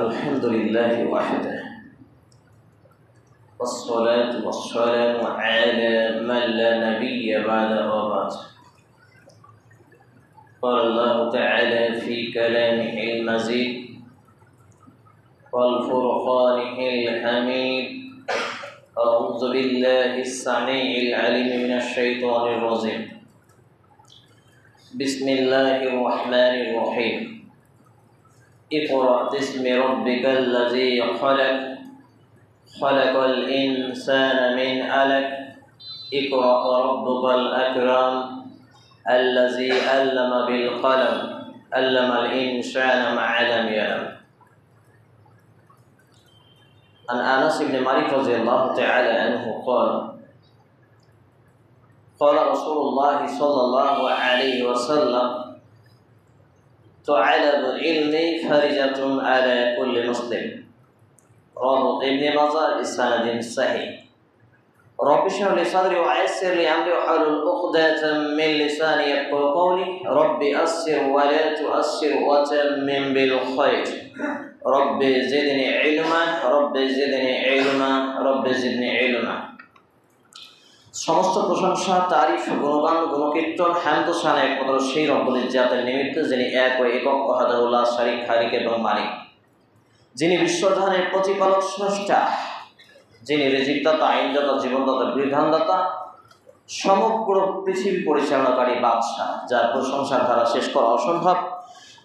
الحمد لله وحده والصلاة والسلام على من لا نبي بعد وبعد. قال الله تعالى في كلامه المزيد والفرقانه الحميد: أعوذ بالله السميع العليم من الشيطان الرجيم. بسم الله الرحمن الرحيم. اقرأ باسم ربك الذي خلق خلق الإنسان من علق اقرأ ربك الأكرم الذي علم بالقلم علم الإنسان ما لم يعلم. عن أنس بن مالك رضي الله تعالى عنه قال رسول الله صلى الله عليه وسلم: طلب العلم فريضة على كل مسلم. رواه ابن ماجه بسند صحيح. رب اشرح لي صدري ويسر لي امري واحلل عقدة من لساني يفقهوا قولي. رب يسر ولا تؤسر وتمم بالخير. رب زدني علما رب زدني علما رب زدني علما. সমস্ত প্রশংসা, তারিফ, গুণগান, গুণকীর্তন, হামদ ও শান একমাত্র সেই রব্বুল ইজ্জাতের নিমিত্ত, যিনি এক ও একক, ওয়াহদাহু লা শারীক, খালিক এবং মালিক, যিনি বিশ্বজাহানের প্রতিপালক, স্রষ্টা, যিনি রিজিকদাতা, আইনদাতা, জীবনদাতা, বিধানদাতা, সমগ্র পৃথিবী পরিচালনাকারী বাদশাহ, যার প্রশংসার ধারা শেষ করা অসম্ভব।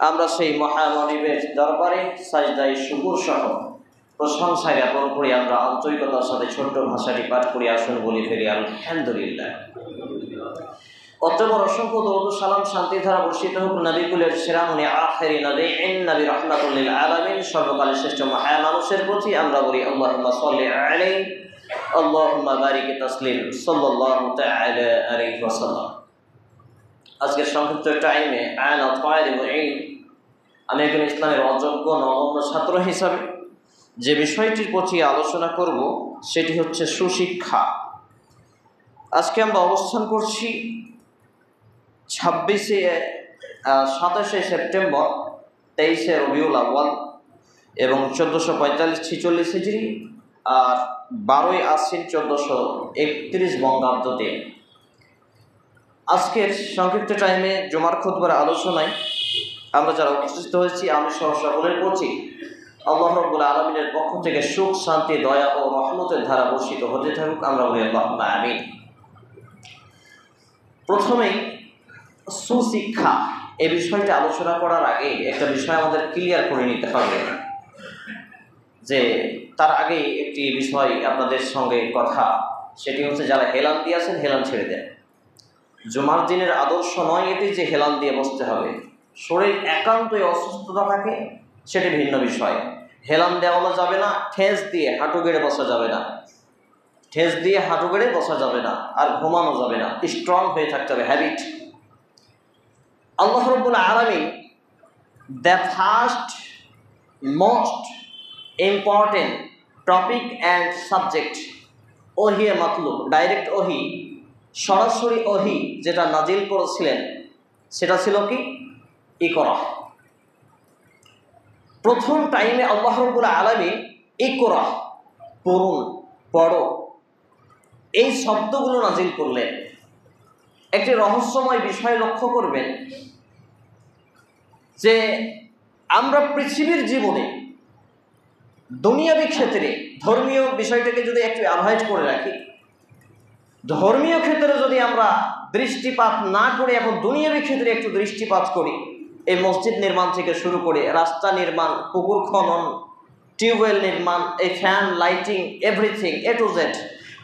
আমরা সেই মহামনিবের দরবারে সাজদায়ে শুকর সহ প্রশংসা জ্ঞাপন করি। আমরা আন্তরিকতার সাথে ছোট্ট ভাষাটি পাঠ করি, আসুন বলি ফেরি আলহামদুলিল্লাহ। অতঃপর অসংখ্য দরুদ সালাম শান্তি ধারা বর্ষিত হোক নবীকুলের সেরামুনি আখিরি নবী নবী রাহমাতুল লিল আলামিন, সর্বকালের শ্রেষ্ঠ মানুষের প্রতি আমরা বলি আল্লাহুম্মা সাল্লি আলাইহি আল্লাহুম্মা বারিক তাসলিম সাল্লাল্লাহু তাআলা আলাইহি ওয়াসাল্লাম। আজকের সংক্ষিপ্ত টাইমে আনা তালিবু ইলম, আমি একজন ইসলামের অযোগ্য নগণ্য ছাত্র হিসাবে যে বিষয়টির প্রতি আলোচনা করব সেটি হচ্ছে সুশিক্ষা। আজকে আমরা অবস্থান করছি 27শে সেপ্টেম্বর, 23শে রবিউল আউয়াল এবং 1445-46 হিজরি আর 12ই আশ্বিন 1431 বঙ্গাব্দতে। আজকের সংক্ষিপ্ত টাইমে জুমার খুতবার আলোচনায় আমরা যারা উপস্থিত হয়েছি, আমি সহ সকলের প্রতি আল্লাহ রাব্বুল আলামিনের পক্ষ থেকে সুখ, শান্তি, দয়া ও রহমতের ধারা বর্ষিত হতে থাকুক, আমরা বলি আল্লাহুম্মা আমিন। প্রথমেই সুশিক্ষা এই বিষয়টি আলোচনা করার আগে একটা বিষয় আমাদের ক্লিয়ার করে নিতে হবে, যে তার আগে একটি বিষয় আপনাদের সঙ্গে কথা, সেটি হচ্ছে যারা হেলান দিয়ে আছেন হেলান ছেড়ে দেন। জুমার দিনের আদর্শ নয় এটি যে হেলান দিয়ে বসতে হবে। শরীর একান্তই অসুস্থতা থাকে সেটি ভিন্ন বিষয়। হেলান দেওয়ানো যাবে না, ঠেস দিয়ে হাঁটু গেড়ে বসা যাবে না, ঠেস দিয়ে হাঁটু গেড়ে বসা যাবে না, আর ঘুমানো যাবে না, স্ট্রং হয়ে থাকতে হবে, হ্যাবিট। আল্লাহ রাব্বুল আলামিন the first most important topic and subject ওহি মাতলুব, ডাইরেক্ট ওহি, সরাসরি ওহি যেটা নাজিল করেছিলেন সেটা ছিল কি? ইকরা। প্রথম টাইমে আল্লাহ রাব্বুল আলামিন ইকরা, পড়ুন, পড়ো, এই শব্দগুলো নাজিল করলেন। একটি রহস্যময় বিষয় লক্ষ্য করবেন যে আমরা পৃথিবীর জীবনে দুনিয়াবী ক্ষেত্রে, ধর্মীয় বিষয়টাকে যদি একটু অ্যাভয়েড করে রাখি, ধর্মীয় ক্ষেত্রে যদি আমরা দৃষ্টিপাত না করে এখন দুনিয়াবী ক্ষেত্রে একটু দৃষ্টিপাত করি, এই মসজিদ নির্মাণ থেকে শুরু করে রাস্তা নির্মাণ, পুকুর খনন, টিউবওয়েল নির্মাণ, এই fan, lighting, everything A to Z,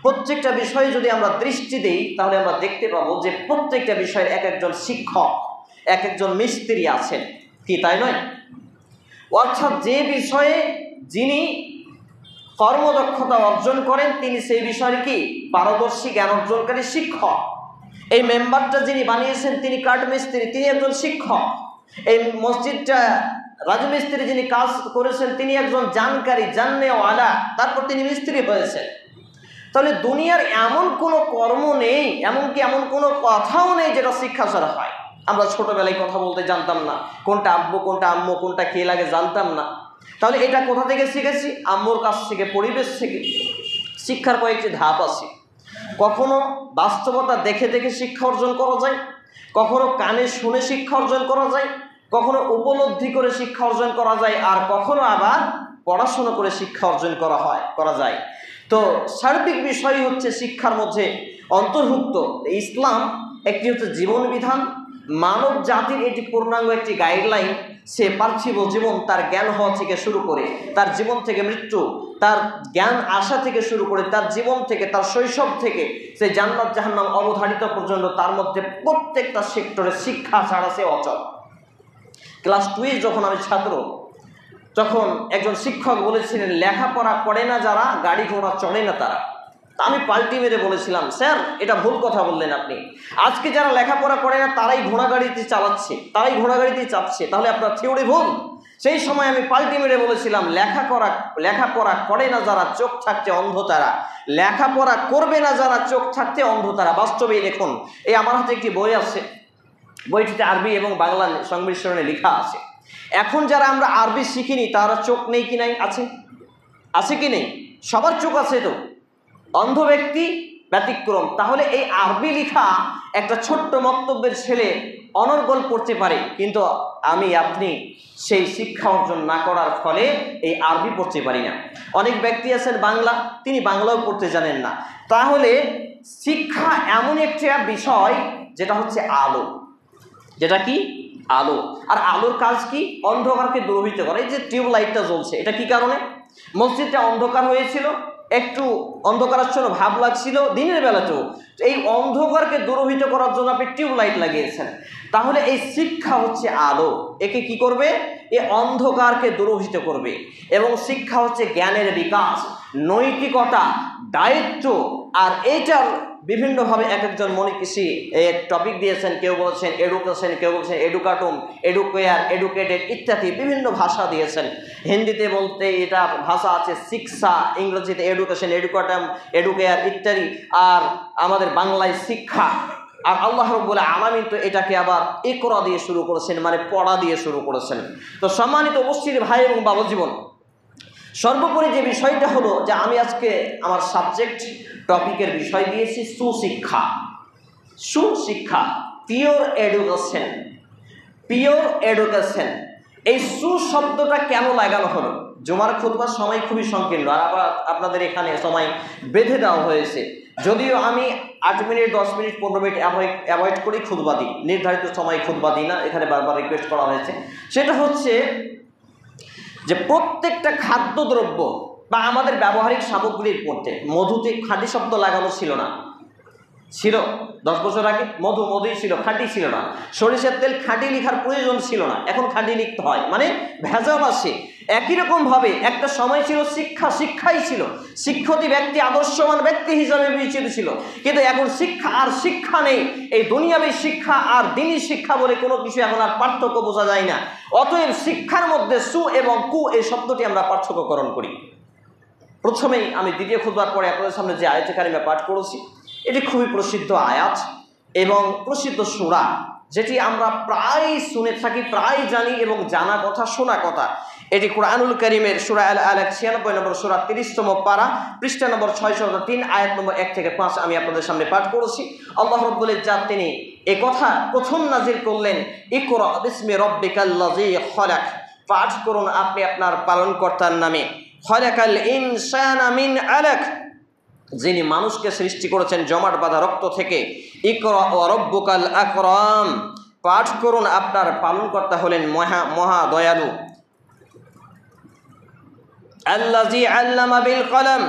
প্রত্যেকটা বিষয়ে যদি আমরা দৃষ্টি দিই তাহলে আমরা দেখতে পাবো যে প্রত্যেকটা বিষয়ের এক একজন শিক্ষক, এক একজন মিস্ত্রি আছেন, কি তাই নয়? অর্থাৎ যে বিষয়ে যিনি কর্মদক্ষতা অর্জন করেন তিনি সেই বিষয়ে কি পারদর্শী, জ্ঞান অর্জনকারী শিক্ষক। এই মেম্বারটা যিনি বানিয়েছেন তিনি কাঠ মিস্ত্রি, তিনি একজন শিক্ষক। এই মসজিদটা রাজমিস্ত্রি যিনি কাজ করেছেন তিনি একজন জানকারী, জাননেওয়ালা, তারপর তিনি মিস্ত্রি হয়েছেন। তাহলে দুনিয়ার এমন কোনো কর্ম নেই, এমনকি এমন কোনো কথাও নেই যেটা শিক্ষা ছাড়া হয়। আমরা ছোটবেলায় কথা বলতে জানতাম না, কোনটা আব্বু কোনটা আম্মু কোনটা কে লাগে জানতাম না। তাহলে এটা কোথা থেকে শিখেছি? আম্মুর কাছ থেকে, পরিবেশ থেকে। শিক্ষার কয়েকটি ধাপ আছে। কখনো বাস্তবতা দেখে দেখে শিক্ষা অর্জন করা যায়, কখনো কানে শুনে শিক্ষা অর্জন করা যায়, কখনো উপলব্ধি করে শিক্ষা অর্জন করা যায়, আর কখনো আবার পড়াশোনা করে শিক্ষা অর্জন করা যায়। তো সার্বিক বিষয় হচ্ছে শিক্ষার মধ্যে অন্তর্ভুক্ত। ইসলাম একটি হচ্ছে জীবন বিধান, মানব জাতির এটি পূর্ণাঙ্গ একটি গাইডলাইন। সে পার্থিব জীবন, তার জ্ঞান হওয়া থেকে শুরু করে, তার জীবন থেকে মৃত্যু, তার জ্ঞান আসা থেকে শুরু করে, তার জীবন থেকে, তার শৈশব থেকে সে জান্নাত জাহান্নাম অবধারিত পর্যন্ত, তার মধ্যে প্রত্যেকটা সেক্টরে শিক্ষা ছাড়া সে অচল। ক্লাস 2 যখন আমি ছাত্র, তখন একজন শিক্ষক বলেছিলেন, লেখাপড়া করে না যারা, গাড়ি ঘোড়া চড়ে না তারা। তা আমি পাল্টি মেরে বলেছিলাম, স্যার এটা ভুল কথা বললেন আপনি। আজকে যারা লেখাপড়া করে না তারাই ঘোড়া গাড়িতে চালাচ্ছে, তারাই ঘোড়া গাড়িতে চাপছে, তাহলে আপনার থিওরি ভুল। সেই সময় আমি পাল্টি মেরে বলেছিলাম, লেখাপড়া করে না যারা, চোখ থাকতে অন্ধ তারা। লেখাপড়া করবে না যারা, চোখ থাকতে অন্ধ তারা। বাস্তবেই দেখুন, এই আমার হাতে একটি বই আছে, বইটিতে আরবি এবং বাংলা সংমিশ্রণে লেখা আছে। এখন যারা আমরা আরবি শিখিনি তারা চোখ নেই কি নাই? আছে কি নেই? সবার চোখ আছে, তো অন্ধ ব্যক্তি ব্যতিক্রম। তাহলে এই আরবি লেখা একটা ছোট্ট মন্তব্যের ছেলে অনর্গল পড়তে পারে, কিন্তু আমি আপনি সেই শিক্ষা অর্জন না করার ফলে এই আরবি পড়তে পারি না। অনেক ব্যক্তি আছেন বাংলা, তিনি বাংলাও পড়তে জানেন না। তাহলে শিক্ষা এমন একটা বিষয় যেটা হচ্ছে আলো। যেটা কি? আলো। আর আলোর কাজ কি? অন্ধকারকে দূরীভূত করা। এই যে টিউব লাইটটা জ্বলছে, এটা কি কারণে? মসজিদটা অন্ধকার হয়েছিল, একটু অন্ধকারাচ্ছন্ন ভাব লাগছিল দিনের বেলাতেও, এই অন্ধকারকে দূরীভূত করার জন্য আপনি টিউব লাইট লাগিয়েছেন। তাহলে এই শিক্ষা হচ্ছে আলো। একে কি করবে? এই অন্ধকারকে দূরীভূত করবে। এবং শিক্ষা হচ্ছে জ্ঞানের বিকাশ, নৈতিকতা, দায়িত্ব। আর এইটার বিভিন্নভাবে এক একজন মনীষী টপিক দিয়েছেন। কেউ বলেছেন এডুকেশন, কেউ বলছেন এডুকাটুম, এডুকেয়ার, এডুকেটেড ইত্যাদি বিভিন্ন ভাষা দিয়েছেন। হিন্দিতে বলতে এটা ভাষা আছে শিক্ষা, ইংরেজিতে এডুকেশন, এডুকাটুম, এডুকেয়ার ইত্যাদি, আর আমাদের বাংলায় শিক্ষা। আর আল্লাহ রাব্বুল আলামিন তো এটাকে আবার ইকরা দিয়ে শুরু করেছেন, মানে পড়া দিয়ে শুরু করেছেন। তো সম্মানিত উপস্থিত ভাই এবং বাবা জীবন, সর্বোপরি যে বিষয়টা হলো যে আমি আজকে আমার সাবজেক্ট টপিকের বিষয় দিয়েছি সুশিক্ষা। সুশিক্ষা, পিওর এডুকেশন, পিওর এডুকেশন। এই শব্দটা কেন লাগানো হলো? জুমার খুতবার সময় খুবই সংকীর্ণ, আর আবার আপনাদের এখানে সময় বেঁধে দেওয়া হয়েছে। যদিও আমি 8 মিনিট, 10 মিনিট, 15 মিনিট অ্যাভয়েড করি খুতবা দিই, নির্ধারিত সময় খুতবা দিই না, এখানে বারবার রিকোয়েস্ট করা হয়েছে। সেটা হচ্ছে যে প্রত্যেকটা খাদ্যদ্রব্য বা আমাদের ব্যবহারিক সামগ্রীর মধ্যে মধুতে খাঁটি শব্দ লাগানো ছিল না? ছিল 10 বছর আগে মধুই ছিল, খাঁটি ছিল না। সরিষার তেল খাঁটি লিখার প্রয়োজন ছিল না, এখন খাঁটি লিখতে হয়, মানে ভেজাল আসে। একই রকমভাবে একটা সময় ছিল শিক্ষাই ছিল, শিক্ষিত ব্যক্তি আদর্শবান ব্যক্তি হিসাবে বিবেচিত ছিল। কিন্তু এখন শিক্ষা আর শিক্ষা নেই। এই দুনিয়াবী শিক্ষা আর দ্বীনি শিক্ষা বলে কোনো কিছু এখন আর পার্থক্য বোঝা যায় না। অতএব শিক্ষার মধ্যে সু এবং কু এই শব্দটি আমরা পার্থক্যকরণ করি। প্রথমেই আমি দ্বিতীয় খুতবার পরে আপনাদের সামনে যে আয়াতে কারিমা পাঠ করেছি, এটি খুবই প্রসিদ্ধ আয়াত এবং প্রসিদ্ধ সূরা, যেটি আমরা প্রায় শুনে থাকি, প্রায় জানি এবং জানা কথা, শোনা কথা। এটি কুরআনুল কারীমের সূরা আল আলাক 96 নম্বর সূরা 30তম পারা, পৃষ্ঠা নম্বর 603, আয়াত নম্বর 1 থেকে 5 আমি আপনাদের সামনে পাঠ করেছি। আল্লাহ রাব্বুল ইজ্জাত তিনি এই কথা প্রথম নাজিল করলেন, ইকরা বিসমি রাব্বিকাল্লাযী খলাক, পাঠ করুন আপনি আপনার পালনকর্তার নামে। খলাকাল ইনসানা মিন আলাক, যিনি মানুষকে সৃষ্টি করেছেন জমাট বাঁধা রক্ত থেকে। ইকরা ওয়া রাব্বুকাল আকরাম, পাঠ করুন আপনার পালনকর্তা হলেন মহা দয়ালু। আল্লাযী আল্লামা বিল কলম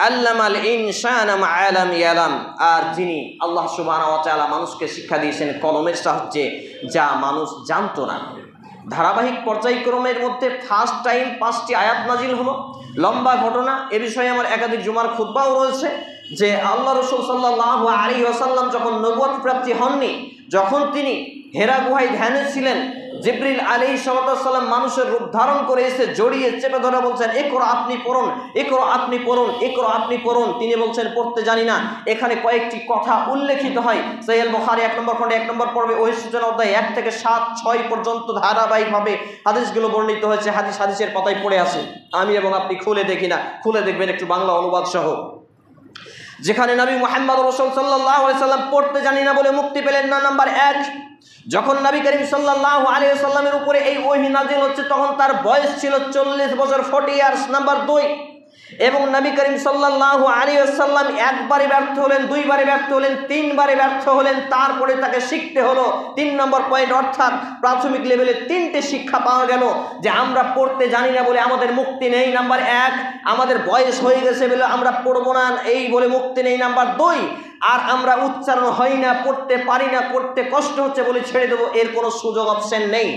আল্লামাল ইনসানা মা লাম ইয়ালাম, আর যিনি আল্লাহ সুবহানাহু ওয়া তাআলা মানুষকে শিক্ষা দিয়েছেন কলমের সাহায্যে, যা মানুষ জানতো না। ধারাবাহিক পর্যায়ক্রমের মধ্যে ফার্স্ট টাইম 5টি আয়াত নাজিল হলো, লম্বা ঘটনা। এ বিষয়ে আমার একাধিক জুমার খুতবাও রয়েছে যে আল্লাহ রাসূল সাল্লাল্লাহু আলাইহি ওয়াসাল্লাম যখন নবুয়ত প্রাপ্তি হননি, যখন তিনি হেরা গুহায় ধ্যানে ছিলেন, জিবরিল আলাইহিস সালাম মানুষের রূপ ধারণ করে এসে জড়িয়ে চেপে ধরে বলছেন, ইকরা আপনি পড়ুন, ইকরা আপনি পড়ুন, ইকরা আপনি পড়ুন। তিনি বলছেন পড়তে জানি না। এখানে কয়েকটি কথা উল্লেখিত হয়। সহিহ বুখারী 1 নম্বর খণ্ডে 1 নম্বর পর্বে ওহী সূচনা অধ্যায় 1 থেকে 7-6 পর্যন্ত ধারাবাহিকভাবে হাদিসগুলো বর্ণিত হয়েছে। হাদিসের পাতায় পড়ে আছে, আমি এবং আপনি খুলে দেখি না, খুলে দেখবেন একটু বাংলা অনুবাদ সহ, যেখানে নবী মুহাম্মদ রাসূল সাল্লাল্লাহু আলাইহি সাল্লাম পড়তে জানি না বলে মুক্তি পেলেন না। নাম্বার 1, যখন নবী করিম সাল্লাল্লাহু আলাইহি ওয়াসাল্লামের উপরে এই ওহী নাযিল হচ্ছে তখন তার বয়স ছিল 40 বছর, 40 ইয়ার্স। নাম্বার 2, এবং নবী করিম সাল্লাল্লাহু আলাইহি ওয়াসাল্লাম একবারে ব্যর্থ হলেন, দুইবারে ব্যর্থ হলেন, তিনবারে ব্যর্থ হলেন, তারপরে তাকে শিখতে হলো। 3 নম্বর পয়েন্ট, অর্থাৎ প্রাথমিক লেভেলে 3টে শিক্ষা পাওয়া গেল যে আমরা পড়তে জানি না বলে আমাদের মুক্তি নেই। নাম্বার 1, আমাদের বয়স হয়ে গেছে বলে আমরা পড়বো না এই বলে মুক্তি নেই। নাম্বার 2, আর আমরা উচ্চারণ হয় না, পড়তে পারি না, পড়তে কষ্ট হচ্ছে বলে ছেড়ে দেবো, এর কোনো সুযোগ অপশন নেই।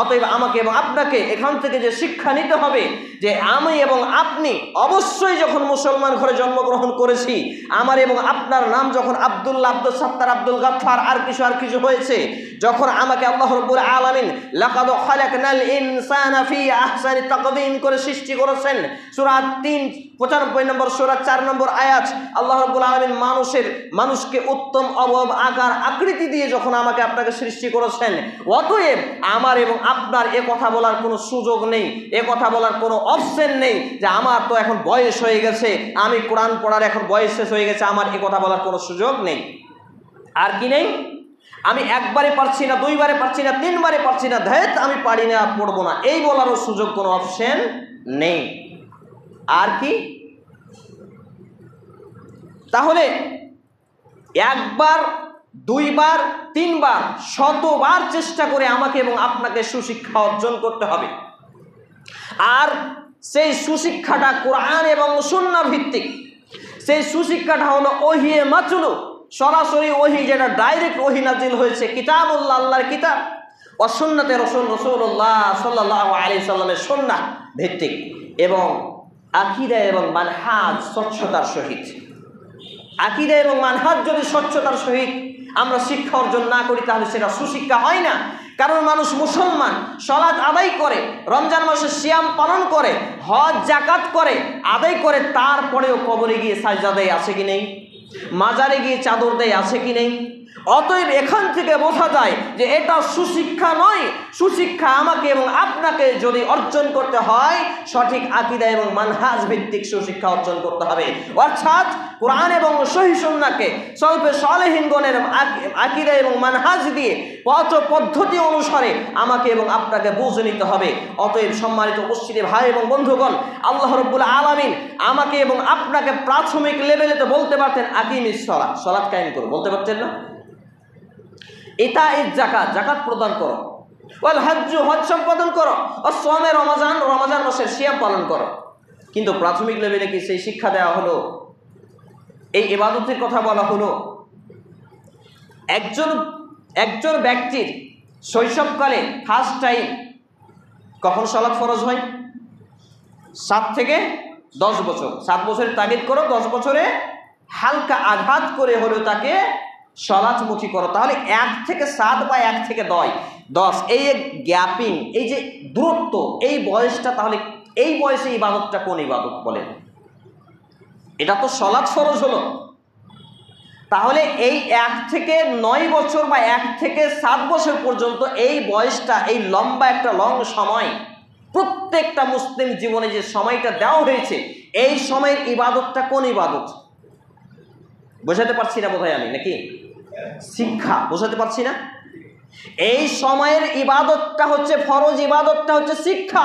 অতএব আমাকে এবং আপনাকে এখান থেকে যে শিক্ষা নিতে হবে যে আমি এবং আপনি অবশ্যই যখন মুসলমান ঘরে জন্মগ্রহণ করেছি, আমার এবং আপনার নাম যখন আব্দুল্লাহ, আব্দুল সাত্তার, আব্দুল গাফফার আর কিছু হয়েছে, যখন আমাকে আল্লাহ রাব্বুল আলামিন লাকাদ খালাকনাল ইনসানা ফি আহসানি তাকওয়িম করে সৃষ্টি করেছেন, সূরা 3 95 নম্বর সূরা 4 নম্বর আয়াত, আল্লাহ রাব্বুল আলামিন মানুষকে উত্তম অবয়ব আকার আকৃতি দিয়ে যখন আমাকে আপনাকে সৃষ্টি করেছেন, অতএব আমার এবং আপনার এ কথা বলার কোনো সুযোগ নেই, এ কথা বলার কোনো অপশন নেই যে আমার তো এখন বয়স হয়ে গেছে, আমি কোরআন পড়ার এখন বয়স শেষ হয়ে গেছে, আমার এ কথা বলার কোনো সুযোগ নেই। আর কি নেই? আমি একবারে পারছি না, দুইবারে পারছি না, তিনবারে পারছি না, ধ্যাত আমি পারি না, পড়বো না, এই বলারও সুযোগ কোনো অপশন নেই। আর কি? তাহলে একবার, দুইবার, তিনবার, শতবার চেষ্টা করে আমাকে এবং আপনাকে সুশিক্ষা অর্জন করতে হবে। আর সেই সুশিক্ষাটা কোরআন এবং সুন্নাহ ভিত্তিক। সেই সুশিক্ষাটা হলো ওহী মাতলু, সরাসরি ওহী, যেটা ডাইরেক্ট ওহী নাজিল হয়েছে, কিতাবুল্লাহ, আল্লাহর কিতাব, ও সুন্নতে রাসূলুল্লাহ সাল্লাল্লাহু আলাইহি সাল্লামের সুন্নাহ ভিত্তিক, এবং আকীদা এবং মানহাজ স্বচ্ছতার সহিত। আকীদা এবং মানহাজ যদি স্বচ্ছতার সহিত আমরা শিক্ষা অর্জন না করি তাহলে সেটা সুশিক্ষা হয় না। কারণ মানুষ মুসলমান, সালাত আদায় করে, রমজান মাসে সিয়াম পালন করে, হজ যাকাত করে, আদায় করে, তারপরেও কবরে গিয়ে সাজদা দেয় আছে কি নেই? মাজারে গিয়ে চাদর দেয় আছে কি নেই? অতএব এখান থেকে বোঝা যায় যে এটা সুশিক্ষা নয়। সুশিক্ষা আমাকে এবং আপনাকে যদি অর্জন করতে হয়, সঠিক আকীদা এবং মানহাজ ভিত্তিক সুশিক্ষা অর্জন করতে হবে। অর্থাৎ কোরআন এবং সহিহ সুন্নাহকে সলফে সালেহিনগণের আকীদা এবং মানহাজ দিয়ে পথ পদ্ধতি অনুসারে আমাকে এবং আপনাকে বুঝে নিতে হবে। অতএব সম্মানিত উপস্থিতি ভাই এবং বন্ধুগণ, আল্লাহ রাব্বুল আলামিন আমাকে এবং আপনাকে প্রাথমিক লেভেলে তো বলতে পারতেন আকিমিস সালাত, সালাত কায়েম করো, বলতে পারতেন না? ইতাইজ যাকাত, যাকাত প্রদান করো, ওয়াল হজ্জ, হজ সম্পাদন করো, আর সোমে রমজান, রমজান মাসের সিয়াম পালন করো। কিন্তু প্রাথমিক লেভেলে কি সেই শিক্ষা দেওয়া হলো? এই ইবাদতের কথা বলা হলো? একজন ব্যক্তির শৈশবকালে ফার্স্ট টাইম কখন সালাত ফরজ হয়? 7 থেকে 10 বছর। 7 বছরের তাগিদ করো, 10 বছরে হালকা আঘাত করে হলেও তাকে সালাতমুখী করো। তাহলে 1 থেকে 7 বা 1 থেকে 10, এই গ্যাপিং, এই যে দূরত্ব, এই বয়সটা, তাহলে এই বয়সে ইবাদতটা কোন ইবাদত বলেন? এটা তো সালাত ফরজ হলো। তাহলে এই 1 থেকে 9 বছর বা 1 থেকে 7 বছর পর্যন্ত এই বয়সটা, এই লম্বা একটা লং সময়, প্রত্যেকটা মুসলিম জীবনে যে সময়টা দেওয়া হয়েছে, এই সময়ের ইবাদতটা কোন ইবাদত? বোঝাতে পারছি না বোধহয় আমি, নাকি? শিক্ষা বোঝাতে পারছি না? এই সময়ের ইবাদতটা হচ্ছে ফরজ, ইবাদতটা হচ্ছে শিক্ষা।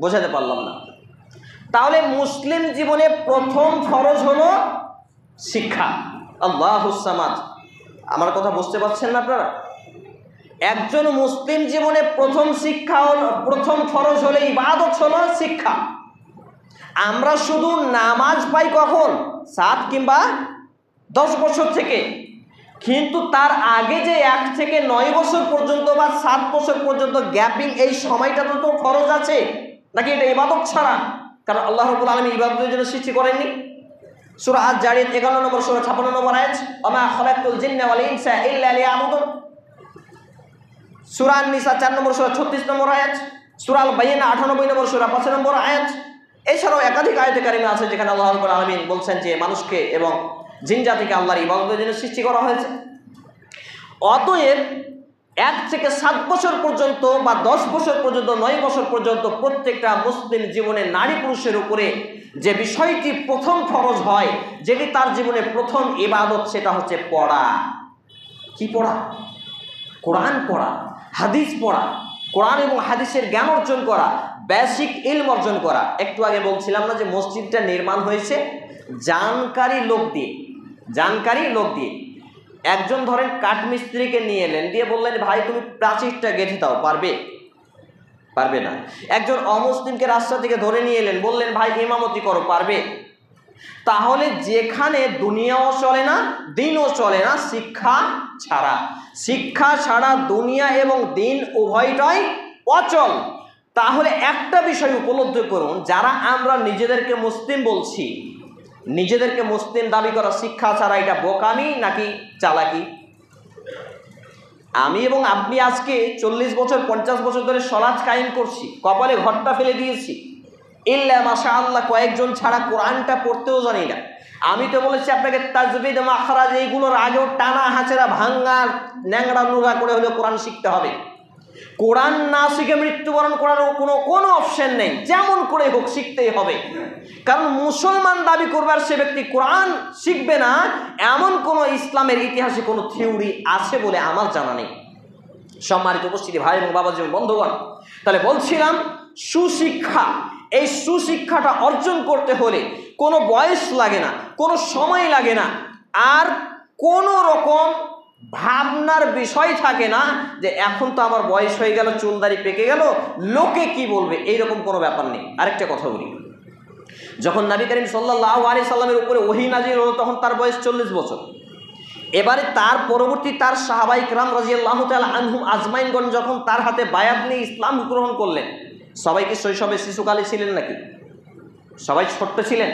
বোঝাতে পারলাম না? তাহলে মুসলিম জীবনে প্রথম ফরজ হলো শিক্ষা, আল্লাহুস সামাদ। আমার কথা বুঝতে পারছেন না আপনারা? একজন মুসলিম জীবনে প্রথম শিক্ষা হলো, প্রথম ফরজ হলে ইবাদত হলো শিক্ষা। আমরা শুধু নামাজ পাই কখন? 7 কিংবা 10 বছর থেকে। কিন্তু তার আগে যে 1 থেকে 9 বছর পর্যন্ত বা 7 বছর পর্যন্ত গ্যাপিং, এই সময়টা তো ফরজ আছে, নাকি এটা ইবাদত ছাড়া? কারণ আল্লাহ রাব্বুল আলামিন ইবাদতের জন্য সৃষ্টি করেননি। সূরা আজ-জারিয়াত 11 নম্বর সূরা 56 নম্বর আয়াত, ওয়া মা খালাকতুল জিন্না ওয়াল ইনসা ইল্লা লিয়াবুদুন। সূরা আন-নিসা 4 নম্বর সূরা 36 নম্বর আয়াত, সূরা আল-বাইয়িনা 98 নম্বর সূরা 5 নম্বর আয়াত। এছাড়াও একাধিক আয়াতে কারিমা আছে যেখানে আল্লাহ রাব্বুল আলামিন বলছেন যে মানুষকে এবং জিন জাতিকে আল্লাহর ইবাদতের জন্য সৃষ্টি করা হয়েছে। অতএব 1 থেকে 7 বছর পর্যন্ত বা 10 বছর পর্যন্ত 9 বছর পর্যন্ত প্রত্যেকটা মুসলিম জীবনে নারী পুরুষের উপরে যে বিষয়টি প্রথম ফরজ হয়, যেটি তার জীবনে প্রথম ইবাদত, সেটা হচ্ছে পড়া। কি পড়া? কোরআন পড়া, হাদিস পড়া, কোরআন এবং হাদিসের জ্ঞান অর্জন করা, বেসিক ইলম অর্জন করা। একটু আগে বলছিলাম না যে মসজিদটা নির্মাণ হয়েছে জানকারী লোক দিয়ে, জানকারী লোক দিয়ে। একজন ধরেন কাঠমিস্ত্রিকে নিয়ে এলেন, দিয়ে বললেন ভাই তুমি প্রাচীরটা গেঁথে দাও, পারবে? পারবে না। একজন অমুসলিমকে রাস্তা থেকে ধরে নিয়ে এলেন, বললেন ভাই ইমামতি করো, পারবে? তাহলে যেখানে দুনিয়াও চলে না, দিনও চলে না শিক্ষা ছাড়া, শিক্ষা ছাড়া দুনিয়া এবং দিন উভয়টাই অচল। তাহলে একটা বিষয় উপলব্ধি করুন, যারা আমরা নিজেদেরকে মুসলিম বলছি, নিজেদেরকে মুসলিম দাবি করা শিক্ষা ছাড়া এটা বোকামি নাকি চালাকি? আমি এবং আপনি আজকে 40 বছর 50 বছর ধরে সলাত কায়েম করছি, কপালে ঘরটা ফেলে দিয়েছি, ইল্লা মাশাআল্লাহ কয়েকজন ছাড়া কোরআনটা পড়তেও জানি না। আমি তো বলেছি আপনাকে তাজবিদ, মাখরাজ এইগুলোর আগেও টানা হাঁচড়া ভাঙ্গা ন্যাংড়া নুরা করে হলেও কোরআন শিখতে হবে। কোরআন না শিখে মৃত্যুবরণ করার কোনো অপশন নেই, যেমন করে হোক শিখতেই হবে। কারণ মুসলমান দাবি করবার সে ব্যক্তি কোরআন শিখবে না, এমন কোনো ইসলামের ইতিহাসে কোনো থিওরি আছে বলে আমার জানা নেই। সম্মানিত উপস্থিতি ভাই এবং বাবাজি বন্ধুগণ, তাহলে বলছিলাম সুশিক্ষা, এই সুশিক্ষাটা অর্জন করতে হলে কোনো বয়স লাগে না, কোনো সময় লাগে না, আর কোনো রকম ভাবনার বিষয় থাকে না যে এখন তো আমার বয়স হয়ে গেল, চুলদাড়ি পেকে গেল, লোকে কি বলবে, এইরকম কোনো ব্যাপার নেই। আরেকটা কথা বলি, যখন নবী করিম সাল্লাল্লাহু আলাইহি সাল্লামের উপরে ওহী নাযিল হলো তখন তার বয়স 40 বছর। এবারে তার পরবর্তী তার সাহাবায়ে কেরাম রাদিয়াল্লাহু তাআলা আনহুম আজমাইনগণ যখন তার হাতে বায়াত নিয়ে ইসলাম গ্রহণ করলেন, সবাই কি শৈশবে শিশুকালে ছিলেন নাকি? সবাই ছোট্ট ছিলেন।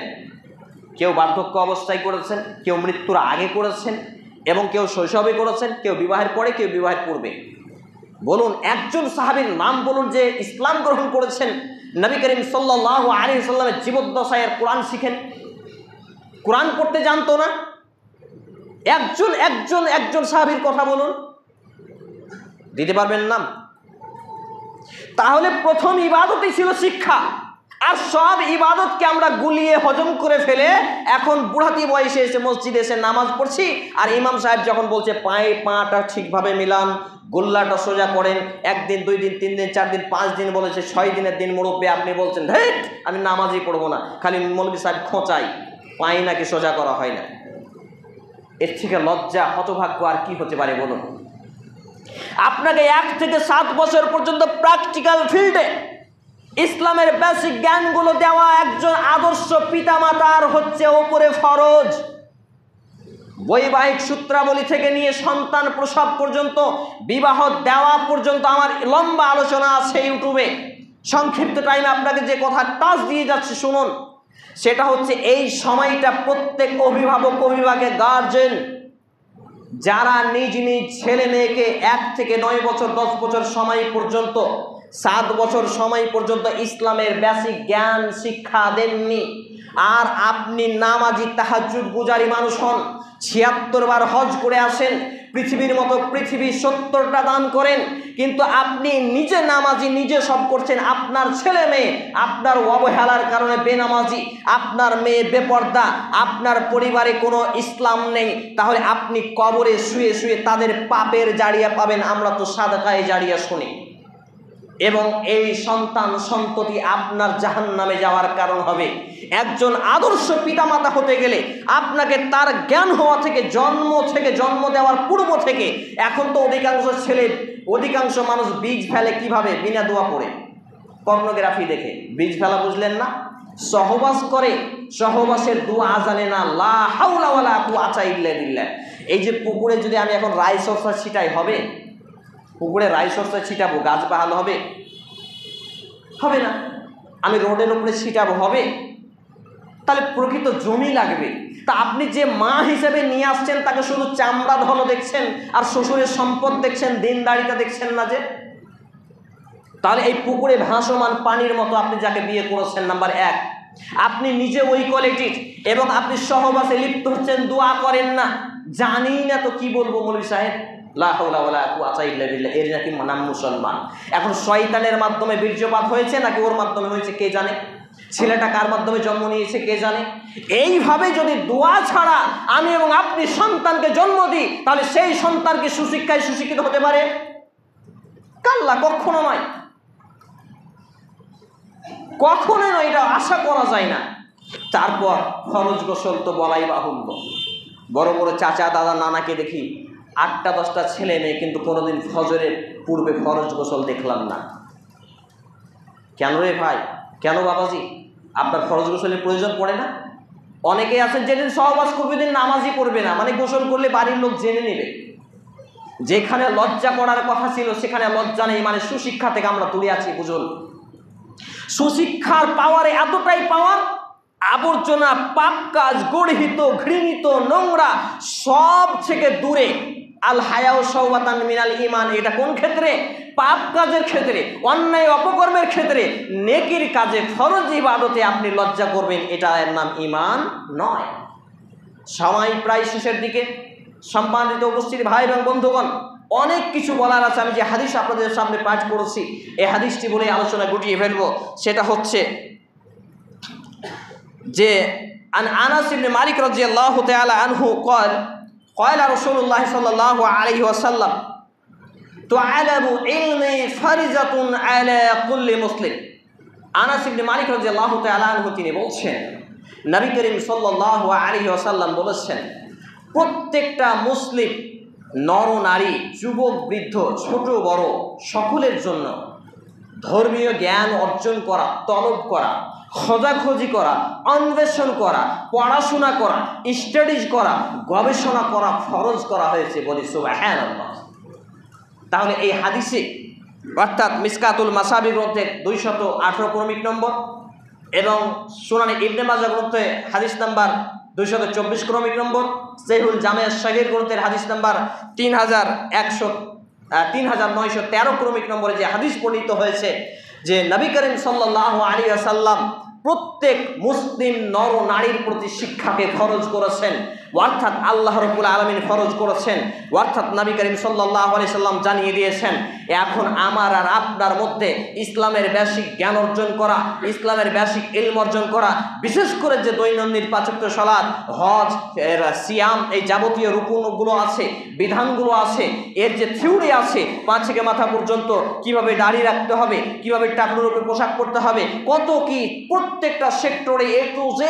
কেউ বার্ধক্য অবস্থায় করেছেন, কেউ মৃত্যুর আগে করেছেন, এবং কেউ শৈশবে করেছেন, কেউ বিবাহের পরে, কেউ বিবাহের পূর্বে। বলুন একজন সাহাবীর নাম বলুন যে ইসলাম গ্রহণ করেছেন, নবী করিম সাল্লাল্লাহু আলাইহি সাল্লামের জীবদ্দশায় কোরআন শিখেন, কোরআন পড়তে জানতো না। একজন সাহাবীর কথা বলুন, দিতে পারবেন নাম? তাহলে প্রথম ইবাদতই ছিল শিক্ষা। আর সব ইবাদতকে আমরা গুলিয়ে হজম করে ফেলে এখন বুড়াতি বয়সে এসে মসজিদে এসে নামাজ পড়ছি, আর ইমাম সাহেব যখন বলছে পায়ে পাটা ঠিকভাবে মিলান, গোল্লাটা সোজা করেন, 1 দিন 2 দিন 3 দিন 4 দিন 5 দিন বলেছে, 6 দিনের দিন মুরব্বী, আপনি বলছেন হেট আমি নামাজই পড়বো না, খালি মৌলভী সাহেব খোঁচাই, পায়ে নাকি সোজা করা হয় না। এর থেকে লজ্জা হতভাগ্য আর কি হতে পারে বলুন? আপনাকে 1 থেকে 7 বছর পর্যন্ত প্র্যাকটিক্যাল ফিল্ডে ইসলামের বেসিক জ্ঞানগুলো দেওয়া একজন আদর্শ পিতামাতার হচ্ছে ওপরে ফরজ। বৈবাহিক সূত্রাবলী থেকে নিয়ে সন্তান প্রসব পর্যন্ত, বিবাহ দেওয়া পর্যন্ত আমার লম্বা আলোচনা আছে ইউটিউবে। সংক্ষিপ্ত টাইমে আপনাকে যে কথা টাচ দিয়ে যাচ্ছে শুনুন, সেটা হচ্ছে এই সময়টা প্রত্যেক অভিভাবক অভিভাবকের গার্জেন যারা নিজ নিজ ছেলে মেয়েকে 1 থেকে 9 বছর 10 বছর সময় পর্যন্ত 7 বছর সময় পর্যন্ত ইসলামের বেসিক জ্ঞান শিক্ষা দেননি, আর আপনি নামাজি তাহাজ্জুদ গুজারি মানুষ হন, 76 বার হজ করে আসেন, পৃথিবীর মতো পৃথিবী 70টা দান করেন, কিন্তু আপনি নিজে নামাজি, নিজে সব করছেন, আপনার ছেলে মেয়ে আপনার অবহেলার কারণে বেনামাজি, আপনার মেয়ে বেপর্দা, আপনার পরিবারে কোনো ইসলাম নেই, তাহলে আপনি কবরে শুয়ে শুয়ে তাদের পাপের জারিয়া পাবেন। আমরা তো সাদকায়ে জারিয়া শুনি। এবং এই সন্তান সন্ততি আপনার জাহান্নামে যাওয়ার কারণ হবে। একজন আদর্শ পিতামাতা হতে গেলে আপনাকে তার জ্ঞান হওয়া থেকে জন্ম দেওয়ার পূর্ব থেকে, এখন তো অধিকাংশ মানুষ বীজ ফেলে কিভাবে? বিনা দোয়া পড়ে, পর্নোগ্রাফি দেখে বীজ ফেলা, বুঝলেন না? সহবাস করে, সহবাসের দোয়া জানে না, লা হাওলা ওয়ালা কুওয়াতা ইল্লা বিল্লাহ। এই যে পুকুরে যদি আমি এখন রাইস শস্য ছিটাই, হবে? পুকুরে রাইস শস্য ছিটাবো, গাছ ভালো হবে? হবে না। আমি রোডের উপরে ছিটাবো, হবে? তাহলে প্রকৃত জমি লাগবে। তা আপনি যে মা হিসেবে নিয়ে আসছেন তাকে শুধু চামড়া ধলো দেখছেন আর শ্বশুরের সম্পদ দেখছেন, দিনদারিতা দেখছেন না যে। তাহলে এই পুকুরে ভাসমান পানির মতো আপনি যাকে বিয়ে করেছেন, নাম্বার এক, আপনি নিজে ওই কোয়ালিটির এবং আপনি সহবাসে লিপ্ত হচ্ছেন, দোয়া করেন না। জানি না তো কি বলবো মৌলভী সাহেব, লা হাওলা ওয়ালা কুওয়াতা ইল্লা বিল্লাহ, এর নাকি নাম মুসলমান। এখন শয়তানের মাধ্যমে বীর্যপাত হয়েছে নাকি ওর মাধ্যমে হয়েছে কে জানে, ছেলেটা কার মাধ্যমে জন্ম নিয়েছে কে জানে। এইভাবে যদি দোয়া ছাড়া আমি এবং আপনি সন্তানকে জন্ম দিই, তাহলে সেই সন্তানকে সুশিক্ষায় সুশিক্ষিত হতে পারে? কাল্লা, কখনো নয়, কখনোই নয়, এটা আশা করা যায় না। তারপর ফরজ গোসল তো বলাই বাহুল্য। বড় বড় চাচা দাদা নানাকে দেখি 8টা 10টা ছেলে মেয়ে, কিন্তু কোনোদিন ফজরের পূর্বে ফরজ গোসল দেখলাম না। কেন রে ভাই, কেন বাবাজি, আপনার ফরজ গোসলের প্রয়োজন পড়ে না? অনেকেই আছেন যেদিন সহবাস করবে দিন নামাজই পড়বে না, মানে গোসল করলে বাড়ির লোক জেনে নেবে। যেখানে লজ্জা করার কথা ছিল সেখানে লজ্জা নেই, মানে সুশিক্ষা থেকে আমরা দূরে আছি। বুঝুন, সুশিক্ষার পাওয়ারে এতটাই পাওয়ার, আবর্জনা, পাপ কাজ, গর্হিত, ঘৃণিত, নোংরা সব থেকে দূরে। আল হায়াউ শাওবাতান মিনাল ঈমান, এটা কোন ক্ষেত্রে? পাপ কাজের ক্ষেত্রে, অন্যায় অপকর্মের ক্ষেত্রে। নেকির কাজে, ফরজ ইবাদতে আপনি লজ্জা করবেন, এটা এর নাম ঈমান নয়। সময় প্রায় শেষের দিকে। সম্মানিত উপস্থিত ভাই এবং বন্ধুগণ, অনেক কিছু বলার আছে। আমি যে হাদিস আপনাদের সামনে পাঠ করেছি, এই হাদিসটি বলে আলোচনা গুটিয়ে ফেলবো। সেটা হচ্ছে যে আনাস ইবনে মালিক রাদিয়াল্লাহু তাআলা আনহু قال قال رسول الله صلى الله عليه وسلم تعلم علمي فريضة على كل مسلم। আনাস ইবনে মালিক রাদিয়াল্লাহু তাআলা আনহু তিনি বলছেন, নবী করিম সাল্লাল্লাহু আলাইহি ওয়াসাল্লাম বলেছেন, প্রত্যেকটা মুসলিম নর নারী, যুবক বৃদ্ধ, ছোট বড় সকলের জন্য ধর্মীয় জ্ঞান অর্জন করা, তলব করা, খোঁজাখুঁজি করা, অন্বেষণ করা, পড়াশোনা করা, স্টাডিজ করা, গবেষণা করা ফরজ করা হয়েছে। বলি সুবহানাল্লাহ। তাহলে এই হাদিসে, অর্থাৎ মিসকাতুল মাসাবি গ্রন্থের 218 ক্রমিক নম্বর এবং সুনানে ইবনে মাজাহ গ্রন্থে হাদিস নাম্বার 224 ক্রমিক নম্বর, সহিহুল জামে' সগীর গ্রন্থের হাদিস নাম্বার 3913 ক্রমিক নম্বরে যে হাদিস বর্ণিত হয়েছে যে নবী করিম সাল্লাল্লাহু আলাইহি ওয়াসাল্লাম প্রত্যেক মুসলিম নর নারীর প্রতি শিক্ষাকে ফরজ করেছেন, অর্থাৎ আল্লাহ রাব্বুল আলামিন ফরজ করেছেন, অর্থাৎ নবী করিম সাল্লাল্লাহু আলাইহি সাল্লাম জানিয়ে দিয়েছেন। এখন আমার আর আপনার মধ্যে ইসলামের বেসিক জ্ঞান অর্জন করা, ইসলামের বেসিক ইলম অর্জন করা, বিশেষ করে যে দৈনন্দিন 5 ওয়াক্ত সালাত, হজ, সিয়াম, এই যাবতীয় রুকুনগুলো আছে, বিধানগুলো আছে, এর যে থিওরি আছে, পা থেকে মাথা পর্যন্ত কিভাবে দাড়ি রাখতে হবে, কিভাবে টাকনুর উপরে পোশাক পরতে হবে, কত কি, প্রত্যেকটা সেক্টরে A to Z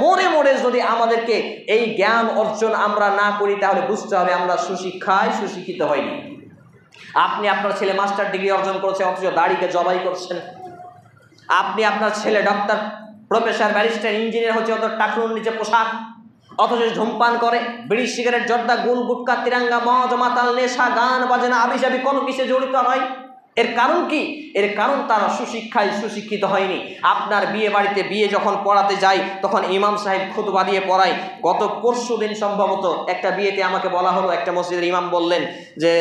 মোড়ে মোড়ে যদি আমাদেরকে এই জ্ঞান অর্জন আমরা না করি, তাহলে বুঝতে হবে আমরা সুশিক্ষায় সুশিক্ষিত হয়নি। আপনি আপনার ছেলে মাস্টার ডিগ্রি অর্জন করেছে, অথচ দাড়িকে জবাই করছেন। আপনি আপনার ছেলে ডক্টর, প্রফেসর, ব্যারিস্টার, ইঞ্জিনিয়ার হচ্ছে, অত টাকনুর নিচে পোশাক, অথচ ধূমপান করে, বিড়ি, সিগারেট, জর্দা, গুল, গুটকা, তিরাঙ্গা, মদ, মাতাল, নেশা, গান বাজনা, আবিজাবি কোনো কিছু জড়িত নয়। এর কারণ কি? এর কারণ তারা সুশিক্ষায় সুশিক্ষিত হয়নি। আপনার বিয়ে বাড়িতে বিয়ে যখন পড়াতে যাই, তখন ইমাম সাহেব খুতবা দিয়ে পড়ায়। গত পরশু দিন সম্ভবত একটা বিয়েতে আমাকে বলা হলো, একটা মসজিদের ইমাম বললেন যে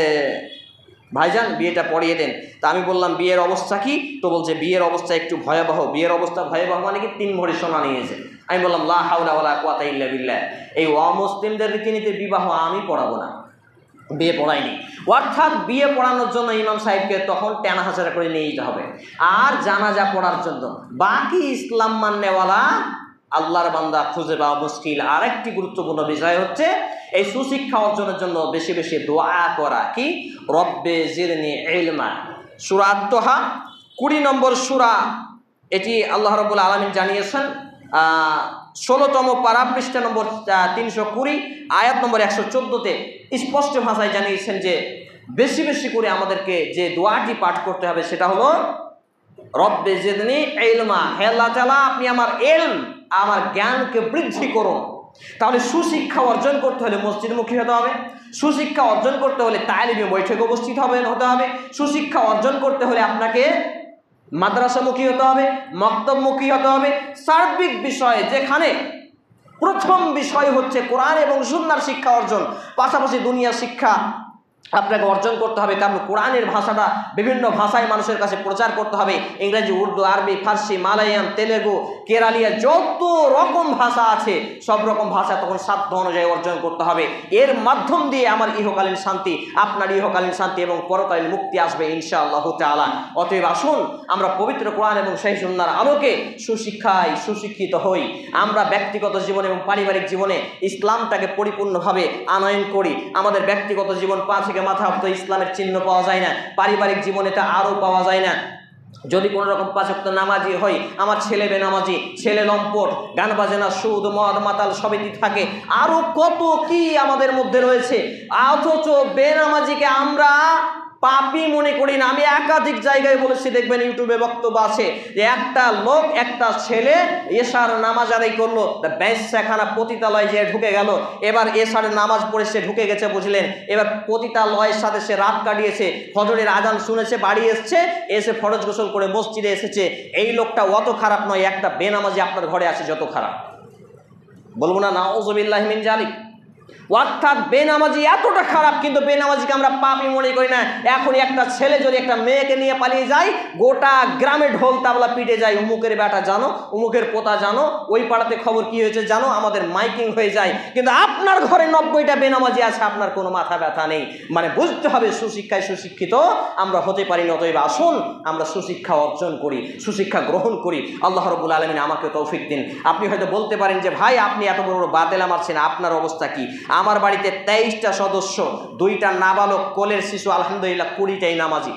ভাইজান বিয়েটা পড়িয়ে দেন। তা আমি বললাম বিয়ের অবস্থা কি? তো বলছে বিয়ের অবস্থা একটু ভয়াবহ। বিয়ের অবস্থা ভয়াবহ মানে কি? 3 ভরি সোনা নিয়েছে। আমি বললাম লা হাওলা ওয়ালা কুওয়াতা ইল্লা বিল্লাহ, এই অমুসলিমদের রীতিনীতির বিবাহ আমি পড়াবো না, বিয়ে পড়াইনি। অর্থাৎ বিয়ে পড়ানোর জন্য ইমাম সাহেবকে তখন 10,000 করে নিয়ে যেতে হবে, আর জানাজা পড়ার জন্য বাকি ইসলাম মাননেওয়ালা আল্লাহর বান্দা খুঁজে পাওয়া মুশকিল। আরেকটি গুরুত্বপূর্ণ বিষয় হচ্ছে এই সুশিক্ষা অর্জনের জন্য বেশি বেশি দোয়া করা। কি? রব্বে জিরনি ইলমা। সূরা আত-তাহা 20 নম্বর সূরা, এটি আল্লাহ রাব্বুল আলামিন জানিয়েছেন 16তম পারা, পৃষ্ঠা নম্বর 320, আয়াত নম্বর 114-তে স্পষ্ট ভাষায় জানিয়েছেন যে বেশি বেশি করে আমাদেরকে যে দোয়াটি পাঠ করতে হবে সেটা হলো রব্বে জিদনি ইলমা। হে আল্লাহ তাআলা, আপনি আমার ইলম, আমার জ্ঞানকে বৃদ্ধি করুন। তাহলে সুশিক্ষা অর্জন করতে হলে মসজিদমুখী হতে হবে, সুশিক্ষা অর্জন করতে হলে তালিমে বৈঠকে উপস্থিত হতে হবে, সুশিক্ষা অর্জন করতে হলে আপনাকে মাদ্রাসামুখী হতে হবে, মক্তবমুখী হতে হবে। সার্বিক বিষয়ে যেখানে প্রথম বিষয় হচ্ছে কোরআন এবং সুন্নাহর শিক্ষা অর্জন, পাশাপাশি দুনিয়ার শিক্ষা আপনাকে অর্জন করতে হবে। কারণ কোরআনের ভাষাটা বিভিন্ন ভাষায় মানুষের কাছে প্রচার করতে হবে। ইংরেজি, উর্দু, আরবি, ফার্সি, মালায়াম, তেলেগু, কেরালিয়া, যত রকম ভাষা আছে সব রকম ভাষা তখন সাধ্য অনুযায়ী অর্জন করতে হবে। এর মাধ্যম দিয়ে আমার ইহকালীন শান্তি, আপনার ইহকালীন শান্তি এবং পরকালীন মুক্তি আসবে ইনশাআল্লাহু তাআলা। অতএব আসুন আমরা পবিত্র কোরআন এবং সেই সুন্নাহর আলোকে সুশিক্ষায় সুশিক্ষিত হই। আমরা ব্যক্তিগত জীবনে এবং পারিবারিক জীবনে ইসলামটাকে পরিপূর্ণভাবে আনয়ন করি। আমাদের ব্যক্তিগত জীবন পা থেকে মাথা অব্দ ইসলামের চিহ্ন পাওয়া যায় না, পারিবারিক জীবনে তা আরও পাওয়া যায় না। যদি কোনো রকম ৫ ওয়াক্ত নামাজি হয়, আমার ছেলে বেনামাজি, ছেলে লম্পট, গান বাজনা, সুদ, মদ, মাতাল সবই থাকে, আরও কত কি আমাদের মধ্যে রয়েছে। অথচ বেনামাজিকে আমরা পাপী মনে করি না। আমি একাধিক জায়গায় বলেছি, দেখবেন ইউটিউবে বক্তব্য আছে যে একটা লোক, একটা ছেলে এশার নামাজ আদায় করলো, বেশ্যাখানা পতিতালয় যে ঢুকে গেল। এবার এশার নামাজ পড়ে সে ঢুকে গেছে, বুঝলেন, এবার পতিতালয়ের সাথে সে রাত কাটিয়েছে, ফজরের আজান শুনেছে, বাড়ি এসছে, এসে ফরজ গোসল করে মসজিদে এসেছে। এই লোকটা অত খারাপ নয় একটা বেনামাজি আপনার ঘরে আসে যত খারাপ। বলবো না নাউযুবিল্লাহি মিন জালিক। অর্থাৎ বেনামাজি এতটা খারাপ, কিন্তু বেনামাজিকে আমরা পাপী মনে করি না। এখনই একটা ছেলে যদি একটা মেয়েকে নিয়ে পালিয়ে যায়, গোটা গ্রামে ঢোল তাবলা পিটে যায়, উমুকের বেটা জানো, উমুকের পোতা জানো, ওই পাড়াতে খবর কি হয়েছে জানো, আমাদের মাইকিং হয়ে যায়। কিন্তু আপনার ঘরে ৯০টা বেনামাজি আছে, আপনার কোনো মাথা ব্যথা নেই। মানে বুঝতে হবে সুশিক্ষায় সুশিক্ষিত আমরা হতে পারি না। অতএব আসুন আমরা সুশিক্ষা অর্জন করি, সুশিক্ষা গ্রহণ করি। আল্লাহ রাব্বুল আলামিন আমাকে তৌফিক দিন। আপনি হয়তো বলতে পারেন যে ভাই আপনি এত বড় বড় বাতেলা মারছেন, আপনার অবস্থা কি? আমার বাড়িতে ২৩টা সদস্য, 2টা নাবালক কোলের শিশু, আলহামদুলিল্লাহ 20টাই নামাজি।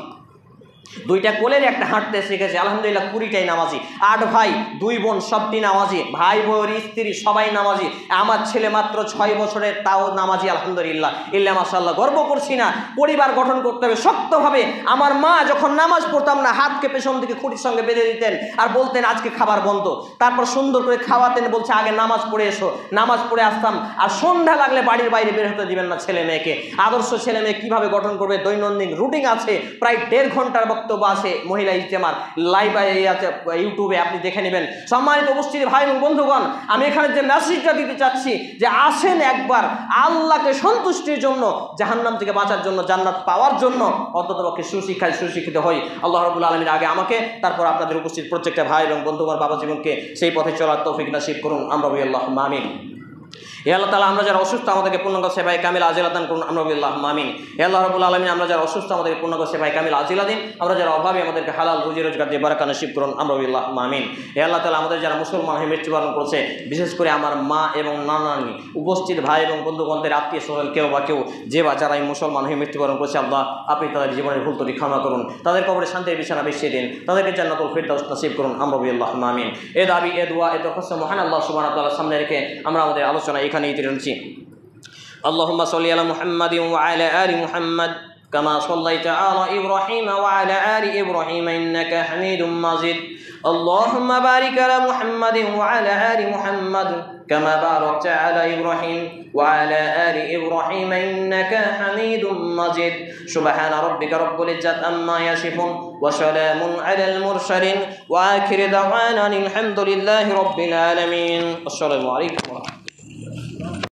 2টা কোলের, একটা হাঁটতে শিখেছে, আলহামদুলিল্লাহ 20টাই নামাজি। 8 ভাই, 2 বোন, সবটি নামাজি। ভাই বউর স্ত্রী সবাই নামাজি। আমার ছেলে মাত্র 6 বছরের, তাও নামাজি, আলহামদুলিল্লাহ, ইল্লা মাশাআল্লাহ। গর্ব করছি না, পরিবার গঠন করতে হবে শক্তভাবে। আমার মা যখন নামাজ পড়তাম না, হাতকে পেছন দিকে খুঁটির সঙ্গে বেঁধে দিতেন আর বলতেন আজকে খাবার বন্ধ। তারপর সুন্দর করে খাওয়াতেন, বলছে আগে নামাজ পড়ে এসো। নামাজ পড়ে আসতাম, আর সন্ধ্যা লাগলে বাড়ির বাইরে বের হতে দিবেন না ছেলে মেয়েকে। আদর্শ ছেলে মেয়ে কীভাবে গঠন করবে, দৈনন্দিন রুটিন আছে, প্রায় 1.5 ঘন্টার বক্তব্য আছে মহিলা ইজতেমার, লাইভ আছে ইউটিউবে, আপনি দেখে নেবেন। সম্মানিত উপস্থিতি ভাই এবং বন্ধুগণ, আমি এখানে যে মেসেজটা দিতে চাচ্ছি যে আসেন একবার আল্লাহকে সন্তুষ্টির জন্য, জাহান্নাম থেকে বাঁচার জন্য, জান্নাত পাওয়ার জন্য অন্ততপক্ষে সুশিক্ষায় সুশিক্ষিত হই। আল্লাহ রাব্বুল আলামিন আগে আমাকে, তারপর আপনাদের উপস্থিত প্রত্যেকটা ভাই এবং বন্ধুগণ, বাবা জীবনকে সেই পথে চলার তৌফিক নসিব করুন। আমরা বলি আল্লাহুম্মা আমিন। হে আল্লাহ তাআলা, আমরা যারা অসুস্থ আমাদেরকে পূর্ণাঙ্গ সেবায় কামিল আজিলা দান করুন। আমরা বলি আল্লাহুম্মা আমিন। হে আল্লাহ রাব্বুল আলামিন, আমরা যারা অসুস্থ আমাদেরকে পূর্ণাঙ্গ সেবায় কামিল আজিলা দিন। আমরা যারা অভাবী আমাদেরকে হালাল রুজি রোজগার দিয়ে বারাকা নসিব করুন। আমরা বলি আল্লাহুম্মা আমিন। হে আল্লাহ তাআলা, আমাদের যারা মুসলমান হয়ে মৃত্যুবরণ করছে, বিশেষ করে আমার মা এবং নানানি, উপস্থিত ভাই এবং বন্ধুগণদের আত্মীয় স্বজন কেউ বা কেউ যে বা যারা এই মুসলমান হয়ে মৃত্যুবরণ করছে, আল্লাহ আপনি তাদের জীবনের ভুল ত্রুটি ক্ষমা করুন, তাদের কবরে শান্তির বিছানা বিছিয়ে দিন, তাদেরকে জান্নাতুল ফিরদাউস নসিব করুন। আমরা বলি আল্লাহুম্মা আমিন। এ দাবি, এ দোয়া, এ দরখাস্ত মহান আল্লাহ সুবহানাহু ওয়া তাআলার সামনে রেখে আমরা আমাদের আলোচনা এখানেই টেনেছি। اللهم صل على محمد وعلى آل محمد كما صليت على إبراهيم وعلى آل إبراهيم إنك حميد مجيد. اللهم بارك على محمد وعلى آل محمد كما باركت على إبراهيم وعلى آل إبراهيم إنك حميد مجيد. سبحان ربك رب العزة عما يصفون وسلام على المرسلين وآخر دعوانا الحمد لله رب العالمين. السلام عليكم.